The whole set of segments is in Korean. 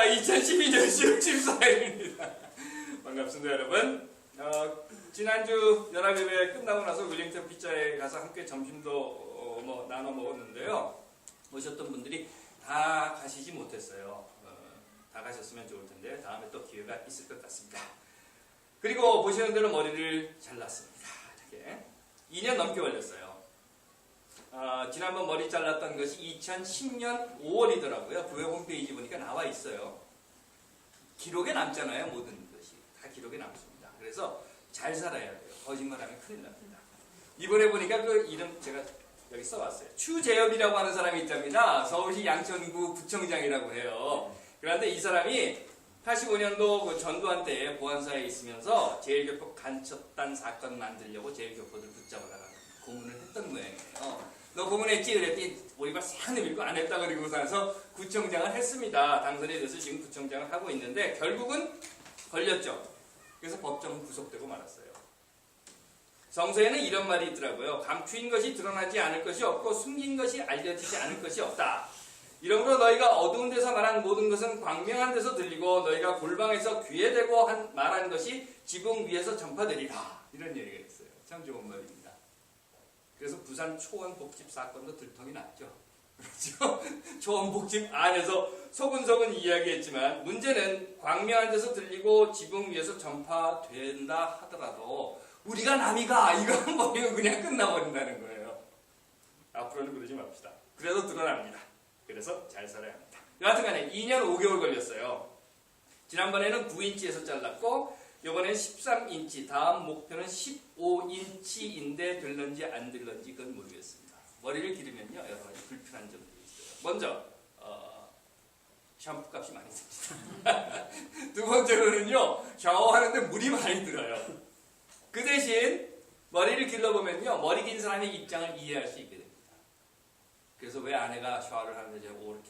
자, 2012년 10월 14일입니다. 반갑습니다, 여러분. 지난주 연합예배 끝나고 나서 윌링턴 피자에 가서 함께 점심도 나눠 먹었는데요. 오셨던 분들이 다 가시지 못했어요. 다 가셨으면 좋을 텐데 다음에 또 기회가 있을 것 같습니다. 그리고 보시는 대로 머리를 잘랐습니다. 이렇게 2년 넘게 걸렸어요. 지난번 머리 잘랐던 것이 2010년 5월이더라고요. 교회 홈페이지 보니까 나와 있어요. 기록에 남잖아요. 모든 것이 다 기록에 남습니다. 그래서 잘 살아야 돼요. 거짓말하면 큰일 납니다. 이번에 보니까 그 이름 제가 여기 써왔어요. 추재엽이라고 하는 사람이 있답니다. 서울시 양천구 구청장이라고 해요. 그런데 이 사람이 85년도 그 전두환 때 보안사에 있으면서 제일교포 간첩단 사건 만들려고 제일교포들 붙잡으라고 고문을 했던 모양이에요. 너 고문했지? 그랬더니 오리발 싹 밀고 안 했다 그러고 나서 구청장을 했습니다. 당선이 돼서 지금 구청장을 하고 있는데 결국은 걸렸죠. 그래서 법정은 구속되고 말았어요. 성서에는 이런 말이 있더라고요. 감추인 것이 드러나지 않을 것이 없고 숨긴 것이 알려지지 않을 것이 없다. 이러므로 너희가 어두운 데서 말한 모든 것은 광명한 데서 들리고 너희가 골방에서 귀에 대고 말한 것이 지붕 위에서 전파되리라. 이런 얘기가 있어요. 참 좋은 말입니다. 그래서 부산 초원복집 사건도 들통이 났죠. 그렇죠? 초원복집 안에서 소근소근 이야기했지만 문제는 광명한 데서 들리고 지붕 위에서 전파된다 하더라도 우리가 남이가 이거 버리고 그냥 끝나버린다는 거예요. 앞으로는 그러지 맙시다. 그래도 드러납니다. 그래서 잘 살아야 합니다. 여하튼간에 2년 5개월 걸렸어요. 지난번에는 9인치에서 잘랐고 이번엔 13인치, 다음 목표는 15인치인데 될런지 안 될런지 그건 모르겠습니다. 머리를 기르면요 여러 가지 불편한 점들이 있어요. 먼저 샴푸 값이 많이 듭니다. 두 번째로는요 샤워하는데 물이 많이 들어요. 그 대신 머리를 길러보면요 머리 긴 사람의 입장을 이해할 수 있게 됩니다. 그래서 왜 아내가 샤워를 하는데 제가 이렇게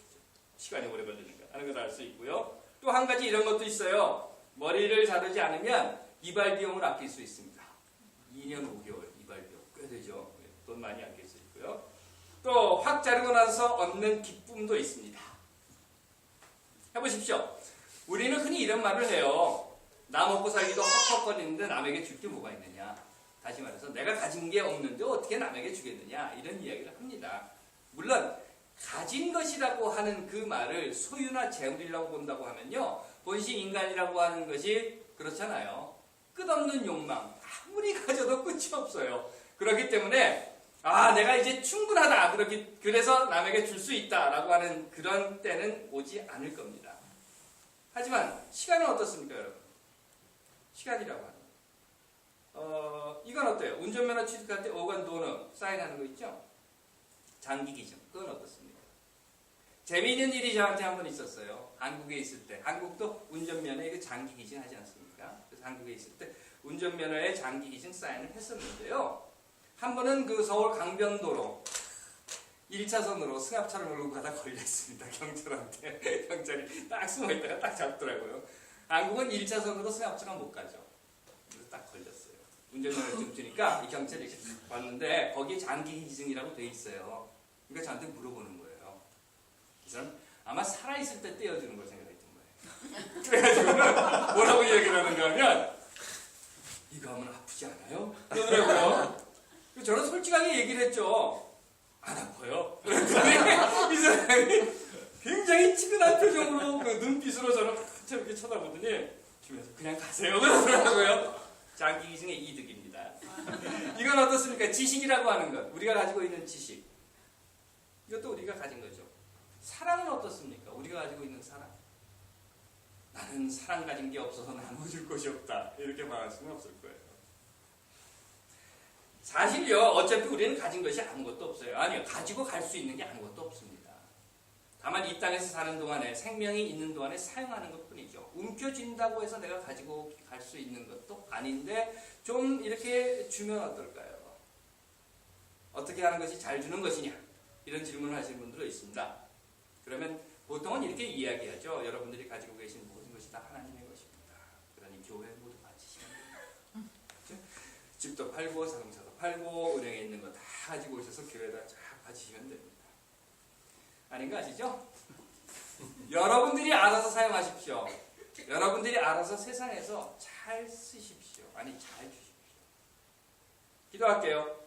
시간이 오래 걸리는가 하는 걸 알 수 있고요. 또 한 가지 이런 것도 있어요. 머리를 자르지 않으면 이발 비용을 아낄 수 있습니다. 2년 5개월 이발 비용 꽤 되죠. 돈 많이 아낄 수 있고요. 또 확 자르고 나서 얻는 기쁨도 있습니다. 해보십시오. 우리는 흔히 이런 말을 해요. 나 먹고 살기도 헉헉거리는데 남에게 줄 게 뭐가 있느냐. 다시 말해서 내가 가진 게 없는데 어떻게 남에게 주겠느냐 이런 이야기를 합니다. 물론 가진 것이라고 하는 그 말을 소유나 재물이라고 본다고 하면요 본性인간이라고 하는 것이 그렇잖아요. 끝없는 욕망 아무리 가져도 끝이 없어요. 그렇기 때문에 내가 이제 충분하다 그래서 남에게 줄 수 있다라고 하는 그런 때는 오지 않을 겁니다. 하지만 시간은 어떻습니까 여러분? 시간이라고 하는 이건 어때요? 운전면허 취득할 때 오건 도너 사인하는 거 있죠? 장기기증 그건 어떻습니까? 재미있는 일이 저한테 한 번 있었어요. 한국에 있을 때. 한국도 운전면허에 장기기증 하지 않습니까? 그래서 한국에 있을 때 운전면허에 장기기증 사인을 했었는데요. 한 번은 그 서울 강변도로 1차선으로 승합차를 몰고 가다 걸렸습니다. 경찰한테. 경찰이 딱 숨어있다가 딱 잡더라고요. 한국은 1차선으로 승합차가 못 가죠. 그래서 딱 걸렸어요. 운전면허증 주니까 이 경찰이 이렇게 딱 봤는데 거기에 장기기증이라고 돼 있어요. 그러니까 저한테 물어보는 거예요. 이 사람 아마 살아있을 때 떼어주는 걸 생각했던 거예요. 그래가지고는 뭐라고 얘기를 하는가 하면 이거 하면 아프지 않아요? 그러더라고요. 저는 솔직하게 얘기를 했죠. 안 아파요. 그랬더니 이 사람이 굉장히 치근한 표정으로 그 눈빛으로 저를 한참 이렇게 쳐다보더니 주면서 그냥 가세요. 그러더라고요. 장기기증의 이득입니다. 이건 어떻습니까? 지식이라고 하는 것. 우리가 가지고 있는 지식. 이것도 우리가 가진 거죠. 사랑은 어떻습니까? 우리가 가지고 있는 사랑. 나는 사랑 가진 게 없어서 나눠줄 것이 없다. 이렇게 말할 수는 없을 거예요. 사실요, 어차피 우리는 가진 것이 아무것도 없어요. 아니요, 가지고 갈 수 있는 게 아무것도 없습니다. 다만 이 땅에서 사는 동안에, 생명이 있는 동안에 사용하는 것 뿐이죠. 움켜쥔다고 해서 내가 가지고 갈 수 있는 것도 아닌데, 좀 이렇게 주면 어떨까요? 어떻게 하는 것이 잘 주는 것이냐? 이런 질문을 하시는 분들도 있습니다. 그러면 보통은 이렇게 이야기하죠. 여러분들이 가지고 계신 모든 것이 다 하나님의 것입니다. 그러니 교회 모두 바치시면 됩니다. 그렇죠? 집도 팔고 자동차도 팔고 은행에 있는 거 다 가지고 오셔서 교회에다 쫙 바치시면 됩니다. 아닌 거 아시죠? 여러분들이 알아서 사용하십시오. 여러분들이 알아서 세상에서 잘 쓰십시오. 아니, 잘 주십시오. 기도할게요.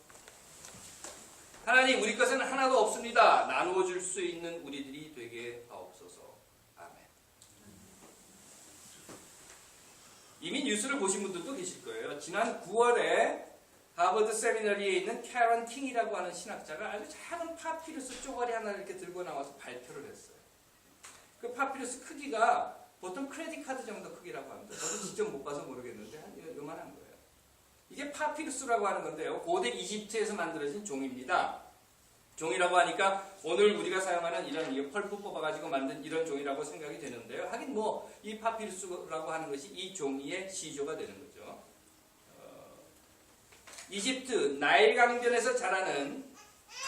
하나님, 우리 것은 하나도 없습니다. 나누어 줄 수 있는 우리들이 되게 하옵소서. 아멘. 이미 뉴스를 보신 분들도 계실 거예요. 지난 9월에 하버드 세미너리에 있는 캐런 킹이라고 하는 신학자가 아주 작은 파피루스 쪼가리 하나를 이렇게 들고 나와서 발표를 했어요. 그 파피루스 크기가 보통 크레딧 카드 정도 크기라고 합니다. 저도 직접 못 봐서 모르겠는데 한 요만한 거예요. 이게 파피루스라고 하는 건데요. 고대 이집트에서 만들어진 종입니다. 종이라고 하니까 오늘 우리가 사용하는 이런 펄프 뽑아가지고 만든 이런 종이라고 생각이 되는데요. 하긴 뭐 이 파피루스라고 하는 것이 이 종이의 시조가 되는 거죠. 이집트 나일 강변에서 자라는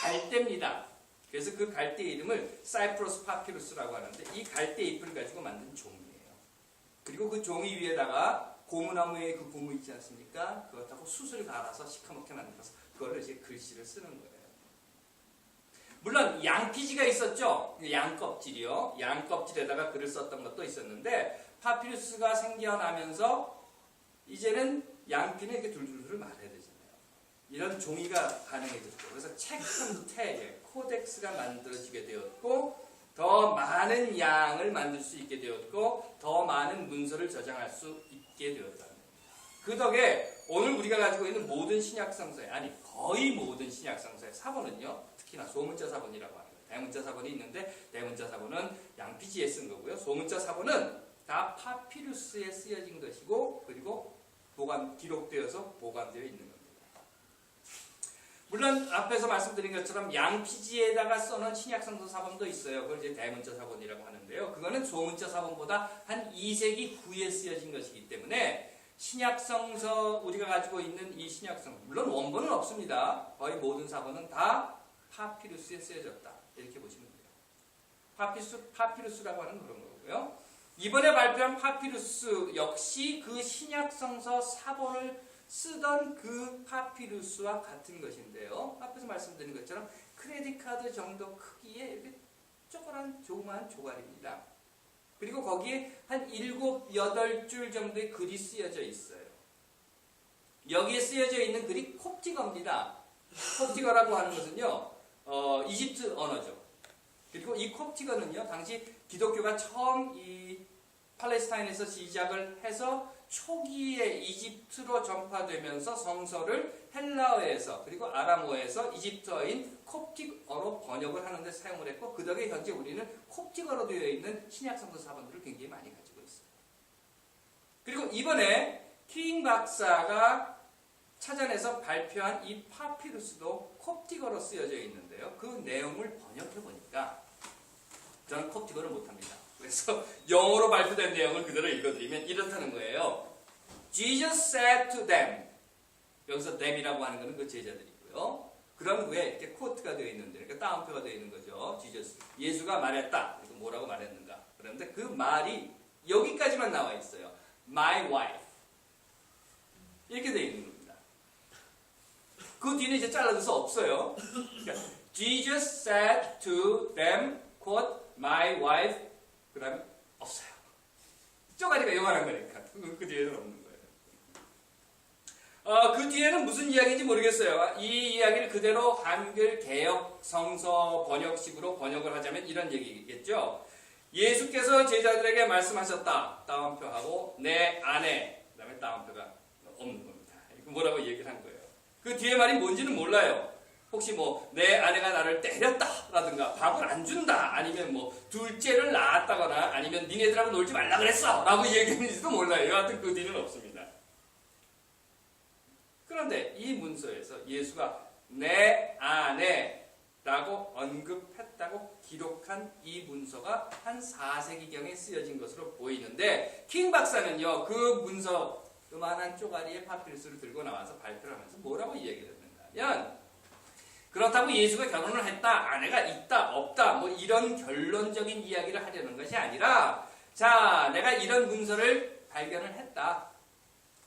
갈대입니다. 그래서 그 갈대 이름을 사이프러스 파피루스라고 하는데 이 갈대 잎을 가지고 만든 종이에요. 그리고 그 종이 위에다가 고무나무의 그 고무 있지 않습니까? 그것하고 숯을 갈아서 시커멓게 만들어서 그걸로 이제 글씨를 쓰는 거예요. 물론 양피지가 있었죠. 양껍질이요. 양껍질에다가 글을 썼던 것도 있었는데 파피루스가 생겨나면서 이제는 양피는 이렇게 둘둘둘 말아야 되잖아요. 이런 종이가 가능해졌죠. 그래서 책 형태의 코덱스가 만들어지게 되었고 더 많은 양을 만들 수 있게 되었고 더 많은 문서를 저장할 수 있게 되었다는 겁니다. 그 덕에 오늘 우리가 가지고 있는 모든 신약성서에 아니 거의 모든 신약성서의 사본은요. 특히나 소문자 사본이라고 합니다. 대문자 사본이 있는데 대문자 사본은 양피지에 쓴 거고요. 소문자 사본은 다 파피루스에 쓰여진 것이고 그리고 기록되어서 보관되어 있는 겁니다. 물론 앞에서 말씀드린 것처럼 양피지에다가 써놓은 신약성서 사본도 있어요. 그걸 이제 대문자 사본이라고 하는데요. 그거는 소문자 사본보다 한 2세기 후에 쓰여진 것이기 때문에 신약성서 우리가 가지고 있는 이 신약성서 물론 원본은 없습니다. 거의 모든 사본은 다 파피루스에 쓰여졌다. 이렇게 보시면 돼요. 파피루스라고 하는 그런 거고요. 이번에 발표한 파피루스 역시 그 신약성서 사본을 쓰던 그 파피루스와 같은 것인데요. 앞에서 말씀드린 것처럼 크레딧 카드 정도 크기의 이렇게 조그만 조그만 조각입니다. 그리고 거기에 한 7, 8줄 정도의 글이 쓰여져 있어요. 여기에 쓰여져 있는 글이 콥티거입니다. 콥티거라고 하는 것은요, 이집트 언어죠. 그리고 이 콥티거는요, 당시 기독교가 처음 이 팔레스타인에서 시작을 해서 초기에 이집트로 전파되면서 성서를 헬라어에서 그리고 아람어에서 이집트어인 콥틱어로 번역을 하는데 사용을 했고 그 덕에 현재 우리는 콥틱어로 되어 있는 신약성서 사본들을 굉장히 많이 가지고 있어요. 그리고 이번에 킹 박사가 찾아내서 발표한 이 파피루스도 콥틱어로 쓰여져 있는데요. 그 내용을 번역해 보니까 저는 콥틱어를 못합니다. 그래서 영어로 발표된 내용을 그대로 읽어드리면 이렇다는 거예요. Jesus said to them. 여기서 them이라고 하는 것은 그 제자들이고요. 그런 후에 이렇게 코트가 되어 있는데, 그러니까 따옴표가 되어 있는 거죠. Jesus. 예수가 말했다. 그리고 뭐라고 말했는가. 그런데 그 말이 여기까지만 나와 있어요. My wife. 이렇게 되어 있는 겁니다. 그 뒤는 이제 잘라줘서 없어요. 그러니까 Jesus said to them, quote, my wife. 그 다음에 없어요. 쪼가리가 요만한 거니까 그 뒤에는 없는 거예요. 그 뒤에는 무슨 이야기인지 모르겠어요. 이 이야기를 그대로 한글 개역 성서 번역식으로 번역을 하자면 이런 얘기겠죠. 예수께서 제자들에게 말씀하셨다. 따옴표하고 내 안에 그 다음에 따옴표가 없는 겁니다. 뭐라고 얘기를 한 거예요. 그 뒤에 말이 뭔지는 몰라요. 혹시 뭐 내 아내가 나를 때렸다라든가 밥을 안 준다 아니면 뭐 둘째를 낳았다거나 아니면 니네들하고 놀지 말라 그랬어 라고 얘기했는지도 몰라요. 여하튼 그 뒤는 없습니다. 그런데 이 문서에서 예수가 내 아내 라고 언급했다고 기록한 이 문서가 한 4세기경에 쓰여진 것으로 보이는데 킹 박사는요 그 문서 그만한 쪼가리의 파피루스를 들고 나와서 발표를 하면서 뭐라고 얘기를 했는가 하면 그렇다고 예수가 결혼을 했다, 아내가 있다, 없다, 뭐 이런 결론적인 이야기를 하려는 것이 아니라 자, 내가 이런 문서를 발견을 했다.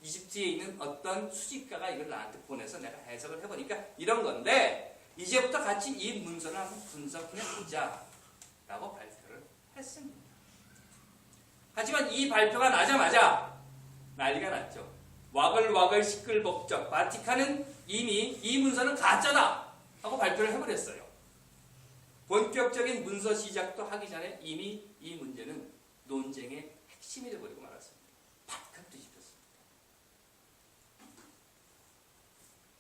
이집트에 있는 어떤 수집가가 이걸 나한테 보내서 내가 해석을 해보니까 이런 건데 이제부터 같이 이 문서를 한번 분석해 보자 라고 발표를 했습니다. 하지만 이 발표가 나자마자 난리가 났죠. 와글와글 시끌벅적. 바티칸은 이미 이 문서는 가짜다 하고 발표를 해버렸어요. 본격적인 문서 시작도 하기 전에 이미 이 문제는 논쟁의 핵심이 되어버리고 말았습니다. 바티칸 뒤집혔습니다.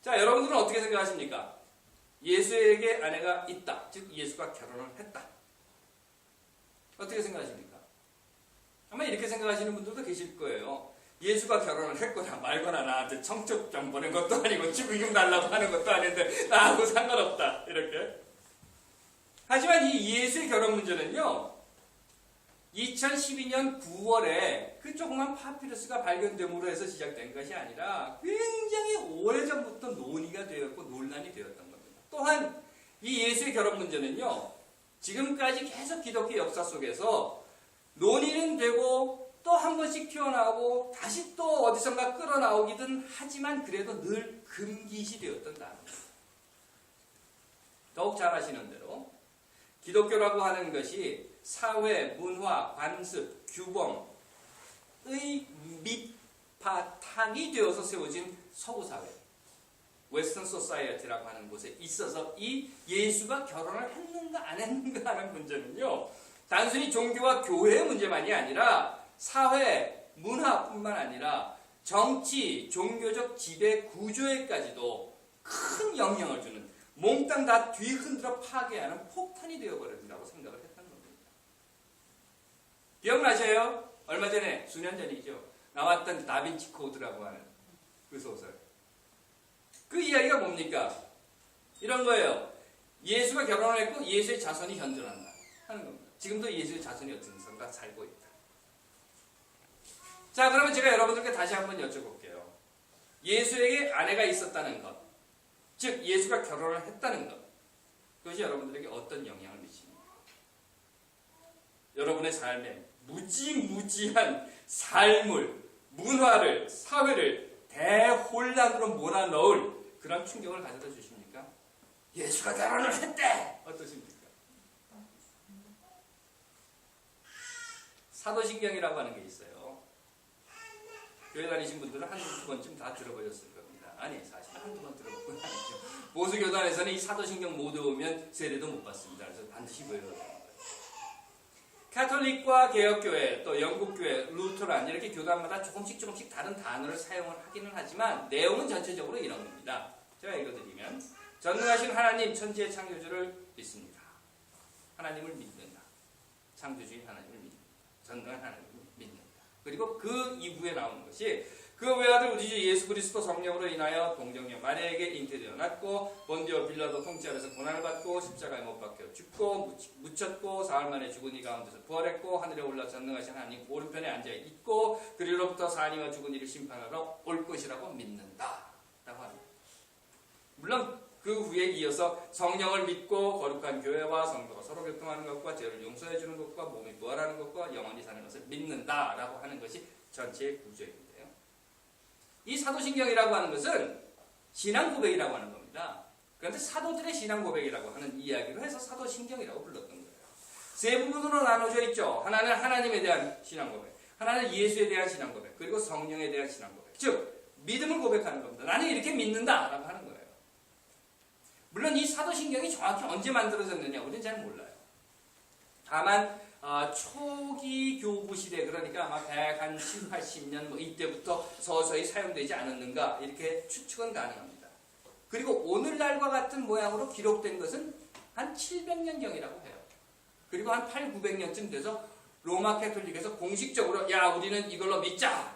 자, 여러분들은 어떻게 생각하십니까? 예수에게 아내가 있다. 즉 예수가 결혼을 했다. 어떻게 생각하십니까? 아마 이렇게 생각하시는 분들도 계실 거예요. 예수가 결혼을 했거나 말거나 나한테 청첩장 보낸 것도 아니고 축의금 달라고 하는 것도 아닌데 나하고 상관없다. 이렇게. 하지만 이 예수의 결혼 문제는요. 2012년 9월에 그 조그만 파피루스가 발견됨으로 해서 시작된 것이 아니라 굉장히 오래전부터 논의가 되었고 논란이 되었던 겁니다. 또한 이 예수의 결혼 문제는요. 지금까지 계속 기독교 역사 속에서 논의는 되고 또 한 번씩 튀어나오고 다시 또 어디선가 끌어나오기든 하지만 그래도 늘 금기시 되었던 단어입니다. 더욱 잘 아시는 대로 기독교라고 하는 것이 사회, 문화, 관습, 규범의 밑바탕이 되어서 세워진 서구사회, 웨스턴 소사이어티라고 하는 곳에 있어서 이 예수가 결혼을 했는가 안 했는가 하는 문제는요. 단순히 종교와 교회의 문제만이 아니라 사회, 문화뿐만 아니라 정치, 종교적 지배 구조에까지도 큰 영향을 주는 몽땅 다 뒤흔들어 파괴하는 폭탄이 되어버린다고 생각을 했던 겁니다. 기억나세요? 얼마 전에, 수년 전이죠. 나왔던 다빈치 코드라고 하는 그 소설. 그 이야기가 뭡니까? 이런 거예요. 예수가 결혼을 했고 예수의 자손이 현존한다 하는 겁니다. 지금도 예수의 자손이 어떻게 살고 있다. 자, 그러면 제가 여러분들께 다시 한번 여쭤볼게요. 예수에게 아내가 있었다는 것, 즉 예수가 결혼을 했다는 것, 그것이 여러분들에게 어떤 영향을 미칩니까? 여러분의 삶에 무지무지한 삶을, 문화를, 사회를 대혼란으로 몰아넣을 그런 충격을 가져다 주십니까? 예수가 결혼을 했대! 어떠십니까? 사도신경이라고 하는 게 있어요. 교회 다니신 분들은 한두 번쯤 다 들어보셨을 겁니다. 아니, 사실 한두 번 들어본 건 아니죠. 보수교단에서는 이 사도신경 못 외우면 세례도 못 받습니다. 그래서 반드시 외워야 됩니다. 카톨릭과 개혁교회, 또 영국교회, 루터란 이렇게 교단마다 조금씩 다른 단어를 사용을 하기는 하지만 내용은 전체적으로 이런 겁니다. 제가 읽어드리면 전능하신 하나님 천지의 창조주를 믿습니다. 하나님을 믿는다. 창조주인 하나님을 믿는다. 전능한 하나님을 믿는다. 그리고 그 이후에 나오는 것이 그 외아들 우리 주 예수 그리스도 성령으로 인하여 동정녀 마리아에게 잉태되어 났고 본디오 빌라도 통치 아래서 고난을 받고 십자가에 못 박혀 죽고 묻혔고 사흘 만에 죽은 이 가운데서 부활했고 하늘에 올라 전능하신 하나님 오른편에 앉아 있고 그리로부터 사니와 죽은 이를 심판하러 올 것이라고 믿는다 라고 합니다. 물론 그 후에 이어서 성령을 믿고 거룩한 교회와 성도가 서로 교통하는 것과 죄를 용서해 주는 것과 몸이 부활하는 것과 영원히 사는 것을 믿는다 라고 하는 것이 전체의 구조입니다. 이 사도신경이라고 하는 것은 신앙 고백이라고 하는 겁니다. 그런데 사도들의 신앙 고백이라고 하는 이야기로 해서 사도신경이라고 불렀던 거예요. 세 부분으로 나눠져 있죠. 하나는 하나님에 대한 신앙 고백, 하나는 예수에 대한 신앙 고백, 그리고 성령에 대한 신앙 고백. 즉 믿음을 고백하는 겁니다. 나는 이렇게 믿는다라고 하는 거예요. 물론 이 사도신경이 정확히 언제 만들어졌느냐 우리는 잘 몰라요. 다만 초기 교부 시대, 그러니까 아마 170, 80년 뭐 이때부터 서서히 사용되지 않았는가 이렇게 추측은 가능합니다. 그리고 오늘날과 같은 모양으로 기록된 것은 한 700년경이라고 해요. 그리고 한 8, 900년쯤 돼서 로마 캐톨릭에서 공식적으로 야 우리는 이걸로 믿자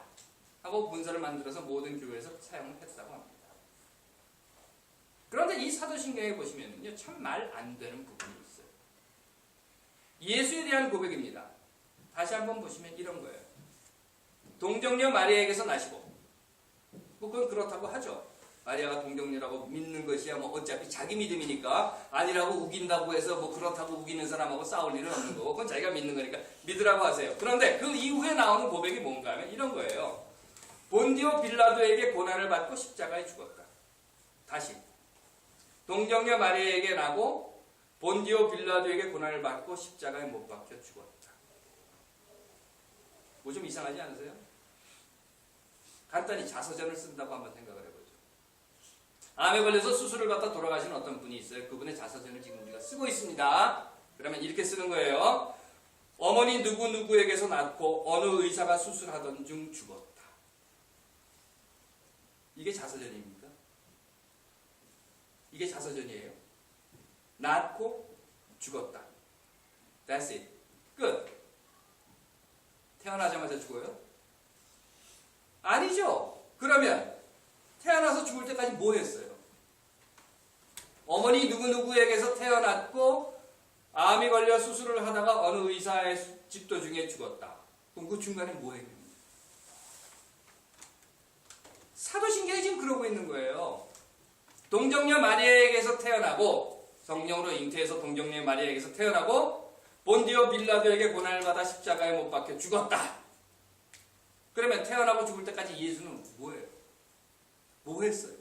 하고 문서를 만들어서 모든 교회에서 사용을 했다고 합니다. 그런데 이 사도신경에 보시면요 참 말 안 되는 부분이 있어요. 예수에 대한 고백입니다. 다시 한번 보시면 이런 거예요. 동정녀 마리아에게서 나시고, 뭐 그건 그렇다고 하죠. 마리아가 동정녀라고 믿는 것이야 뭐 어차피 자기 믿음이니까 아니라고 우긴다고 해서 뭐 그렇다고 우기는 사람하고 싸울 일은 없는 거고 그건 자기가 믿는 거니까 믿으라고 하세요. 그런데 그 이후에 나오는 고백이 뭔가 하면 이런 거예요. 본디오 빌라도에게 고난을 받고 십자가에 죽었다. 다시 동정녀 마리아에게 나고 본디오 빌라도에게 고난을 받고 십자가에 못 박혀 죽었다. 뭐 좀 이상하지 않으세요? 간단히 자서전을 쓴다고 한번 생각을 해보죠. 암에 걸려서 수술을 받다 돌아가신 어떤 분이 있어요. 그분의 자서전을 지금 우리가 쓰고 있습니다. 그러면 이렇게 쓰는 거예요. 어머니 누구누구에게서 낳고 어느 의사가 수술하던 중 죽었다. 이게 자서전입니까? 이게 자서전이에요. 낳고 죽었다. That's it. 끝. 태어나자마자 죽어요? 아니죠. 그러면 태어나서 죽을 때까지 뭐 했어요? 어머니 누구누구에게서 태어났고 암이 걸려 수술을 하다가 어느 의사의 집도 중에 죽었다. 그럼 그 중간에 뭐 했는지? 사도신경이 지금 그러고 있는 거예요. 동정녀 마리아에게서 태어나고 성령으로 잉태해서 동정녀 마리아에게서 태어나고 본디오 빌라도에게 고난을 받아 십자가에 못 박혀 죽었다. 그러면 태어나고 죽을 때까지 예수는 뭐예요? 뭐 했어요?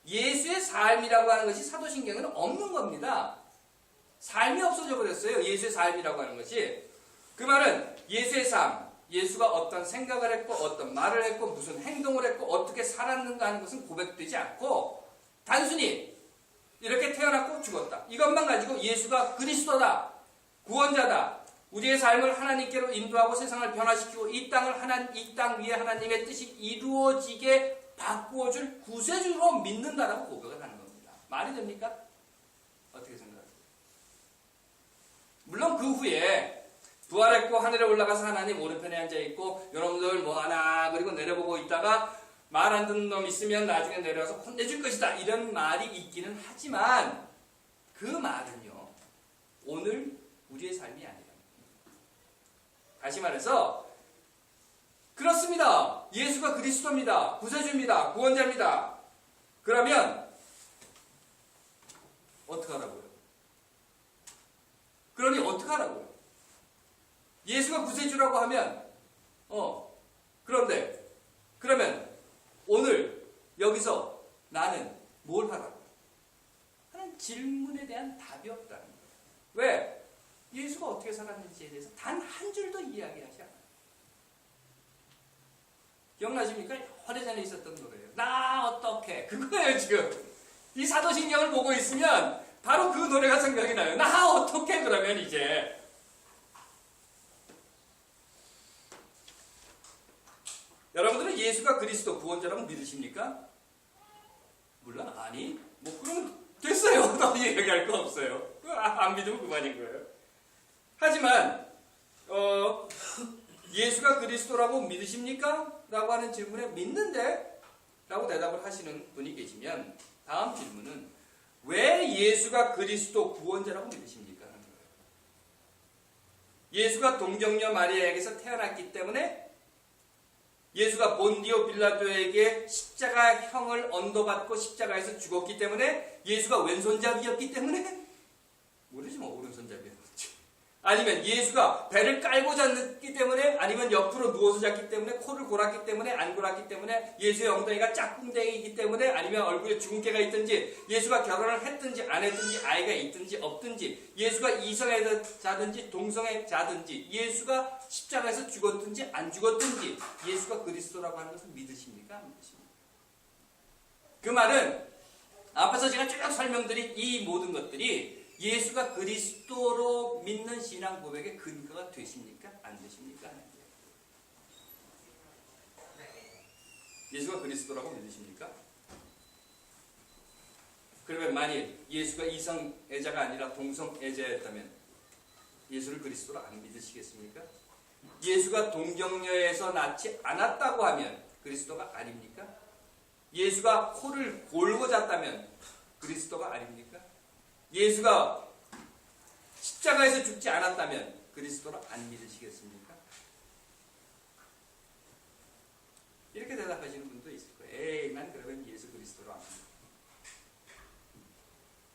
예수의 삶이라고 하는 것이 사도신경에는 없는 겁니다. 삶이 없어져 버렸어요. 예수의 삶이라고 하는 것이. 그 말은 예수의 삶, 예수가 어떤 생각을 했고 어떤 말을 했고 무슨 행동을 했고 어떻게 살았는가 하는 것은 고백되지 않고 단순히 이렇게 태어났고 죽었다. 이것만 가지고 예수가 그리스도다, 구원자다, 우리의 삶을 하나님께로 인도하고 세상을 변화시키고 이 땅 위에 하나님의 뜻이 이루어지게 바꾸어줄 구세주로 믿는다라고 고백을 하는 겁니다. 말이 됩니까? 어떻게 생각하세요? 물론 그 후에 부활했고 하늘에 올라가서 하나님 오른편에 앉아있고 여러분들 뭐하나 그리고 내려보고 있다가 말 안 듣는 놈 있으면 나중에 내려와서 혼내줄 것이다 이런 말이 있기는 하지만 그 말은요 오늘 우리의 삶이 아니라 다시 말해서 그렇습니다. 예수가 그리스도입니다. 구세주입니다. 구원자입니다. 그러면 어떡하라고요? 그러니 어떡하라고요? 예수가 구세주라고 하면 그러면 오늘 여기서 나는 뭘 하라고? 하는 질문에 대한 답이 없다는 거예요. 왜? 예수가 어떻게 살았는지에 대해서 단 한 줄도 이야기하지 않아요. 기억나십니까? 오래전에 있었던 노래예요. 나 어떡해. 그거예요 지금. 이 사도신경을 보고 있으면 바로 그 노래가 생각이 나요. 나 어떡해. 그러면 이제 여러분들은 예수가 그리스도 구원자라고 믿으십니까? 물론 아니. 뭐 그러면 됐어요. 더 얘기할 거 없어요. 안 믿으면 그만인 거예요. 하지만 예수가 그리스도라고 믿으십니까? 라고 하는 질문에 믿는데 라고 대답을 하시는 분이 계시면 다음 질문은 왜 예수가 그리스도 구원자라고 믿으십니까? 하는 거예요. 예수가 동정녀 마리아에게서 태어났기 때문에 예수가 본디오 빌라도에게 십자가형을 언도받고 십자가에서 죽었기 때문에 예수가 왼손잡이였기 때문에 모르지 뭐 오른손잡이였는지 아니면 예수가 배를 깔고 잤기 때문에 아니면 옆으로 누워서 잤기 때문에 코를 골았기 때문에 안 골았기 때문에 예수의 엉덩이가 짝꿍댕이기 때문에 아니면 얼굴에 주근깨가 있든지 예수가 결혼을 했든지 안 했든지 아이가 있든지 없든지 예수가 이성에 자든지 동성에 자든지 예수가 십자가에서 죽었든지 안 죽었든지 예수가 그리스도라고 하는 것을 믿으십니까? 안 믿으십니까? 그 말은 앞에서 제가 쭉 설명드린 이 모든 것들이 예수가 그리스도로 믿는 신앙 고백의 근거가 되십니까? 안 되십니까? 예수가 그리스도라고 믿으십니까? 그러면 만일 예수가 이성애자가 아니라 동성애자였다면 예수를 그리스도로 안 믿으시겠습니까? 예수가 동정녀에서 낳지 않았다고 하면 그리스도가 아닙니까? 예수가 코를 골고 잤다면 그리스도가 아닙니까? 예수가 십자가에서 죽지 않았다면 그리스도를 안 믿으시겠습니까? 이렇게 대답하시는 분도 있을 거예요. 에이, 난 그러면 예수 그리스도로 안 믿어.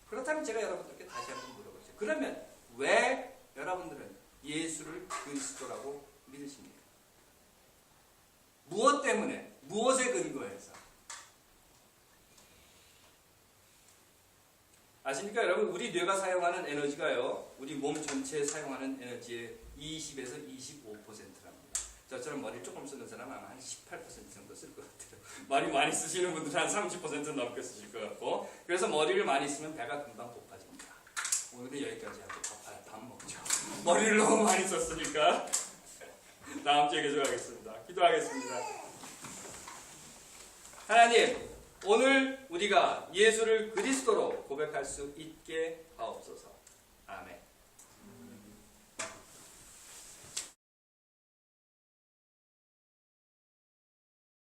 그렇다면 제가 여러분들께 다시 한번 물어보죠. 그러면 왜 여러분들은 예수를 그리스도라고 믿으십니까? 무엇 때문에? 무엇에 근거해서? 아십니까? 그러니까 여러분 우리 뇌가 사용하는 에너지가요. 우리 몸 전체에 사용하는 에너지의 20에서 25%랍니다. 저처럼 머리 조금 쓰는 사람은 아마 한 18% 정도 쓸 것 같아요. 머리 많이 쓰시는 분들은 한 30% 넘게 쓰실 것 같고, 그래서 머리를 많이 쓰면 배가 금방 고파집니다. 오늘은 여기까지 하고 밥 먹죠. 머리를 너무 많이 썼으니까 다음 주에 계속하겠습니다. 기도하겠습니다. 하나님, 오늘 우리가 예수를 그리스도로 고백할 수 있게 하옵소서. 아멘.